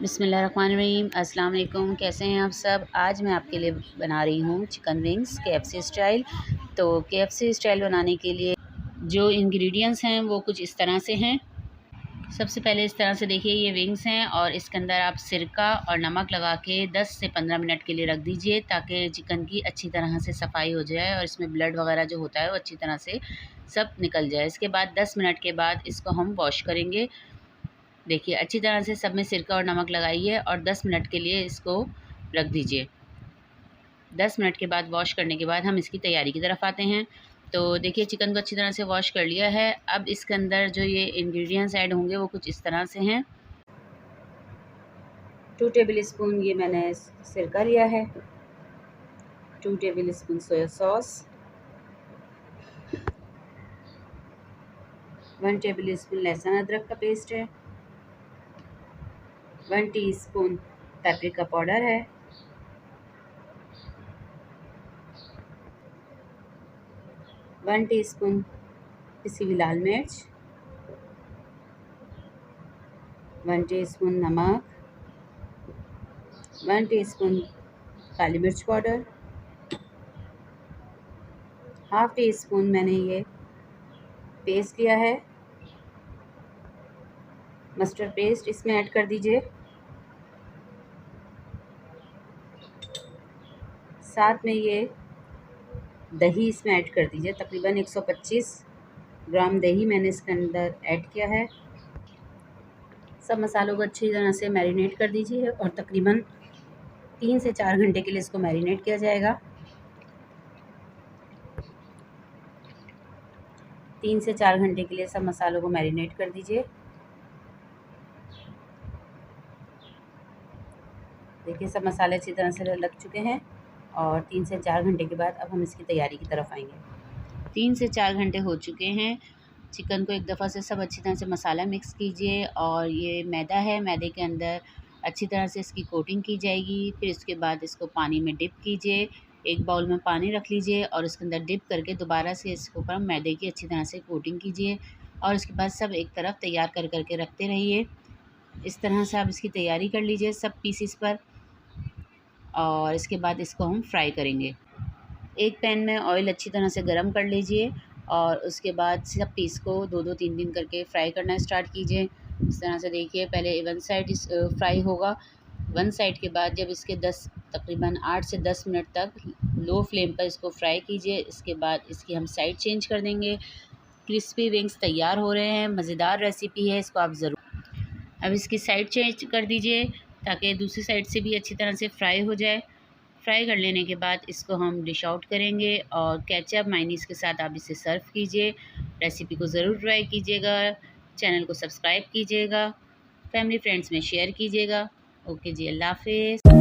बिस्मिल्लाहिर्रहमानिर्रहीम। अस्सलाम वालेकुम। कैसे हैं आप सब। आज मैं आपके लिए बना रही हूँ चिकन विंग्स KFC स्टाइल। तो KFC स्टाइल बनाने के लिए जो इंग्रेडिएंट्स हैं वो कुछ इस तरह से हैं। सबसे पहले इस तरह से देखिए ये विंग्स हैं और इसके अंदर आप सिरका और नमक लगा के 10 से 15 मिनट के लिए रख दीजिए ताकि चिकन की अच्छी तरह से सफाई हो जाए और इसमें ब्लड वगैरह जो होता है वो अच्छी तरह से सब निकल जाए। इसके बाद 10 मिनट के बाद इसको हम वॉश करेंगे। देखिए अच्छी तरह से सब में सिरका और नमक लगाइए और 10 मिनट के लिए इसको रख दीजिए। 10 मिनट के बाद वॉश करने के बाद हम इसकी तैयारी की तरफ आते हैं। तो देखिए चिकन को अच्छी तरह से वॉश कर लिया है। अब इसके अंदर जो ये इंग्रेडिएंट्स ऐड होंगे वो कुछ इस तरह से हैं। 2 टेबल स्पून ये मैंने सिरका लिया है, 2 table spoon soya sauce, 1 table spoon लहसुन अदरक का पेस्ट है, 1 टीस्पून पेपरिका पाउडर है, 1 टीस्पून पिसी हुई लाल मिर्च, 1 टीस्पून नमक, 1 टीस्पून काली मिर्च पाउडर, हाफ़ टी स्पून मैंने ये पेस्ट लिया है मस्टर्ड पेस्ट, इसमें ऐड कर दीजिए। साथ में ये दही इसमें ऐड कर दीजिए। तकरीबन 125 ग्राम दही मैंने इसके अंदर ऐड किया है। सब मसालों को अच्छी तरह से मैरिनेट कर दीजिए और तकरीबन 3 से 4 घंटे के लिए इसको मैरिनेट किया जाएगा। 3 से 4 घंटे के लिए सब मसालों को मैरिनेट कर दीजिए। देखिए सब मसाले अच्छी तरह से लग चुके हैं और 3 से 4 घंटे के बाद अब हम इसकी तैयारी की तरफ आएंगे। 3 से 4 घंटे हो चुके हैं। चिकन को एक दफ़ा से सब अच्छी तरह से मसाला मिक्स कीजिए और ये मैदा है, मैदे के अंदर अच्छी तरह से इसकी कोटिंग की जाएगी। फिर इसके बाद इसको पानी में डिप कीजिए। एक बाउल में पानी रख लीजिए और इसके अंदर डिप करके दोबारा से इसके ऊपर मैदे की अच्छी तरह से कोटिंग कीजिए और इसके बाद सब एक तरफ तैयार कर करके रखते रहिए। इस तरह से आप इसकी तैयारी कर लीजिए सब पीसीस पर और इसके बाद इसको हम फ्राई करेंगे। एक पैन में ऑयल अच्छी तरह से गरम कर लीजिए और उसके बाद सब पीस को 2-2 3-3 करके फ्राई करना स्टार्ट कीजिए। इस तरह से देखिए पहले वन साइड फ्राई होगा। वन साइड के बाद जब इसके तकरीबन 8 से 10 मिनट तक लो फ्लेम पर इसको फ्राई कीजिए। इसके बाद इसकी हम साइड चेंज कर देंगे। क्रिस्पी विंग्स तैयार हो रहे हैं। मज़ेदार रेसिपी है, इसको आप ज़रूर अब इसकी साइड चेंज कर दीजिए ताकि दूसरी साइड से भी अच्छी तरह से फ्राई हो जाए। फ्राई कर लेने के बाद इसको हम डिश आउट करेंगे और केचप मायनीज़ के साथ आप इसे सर्व कीजिए। रेसिपी को ज़रूर ट्राई कीजिएगा। चैनल को सब्सक्राइब कीजिएगा। फैमिली फ्रेंड्स में शेयर कीजिएगा। ओके जी, अल्लाह हाफ़िज़।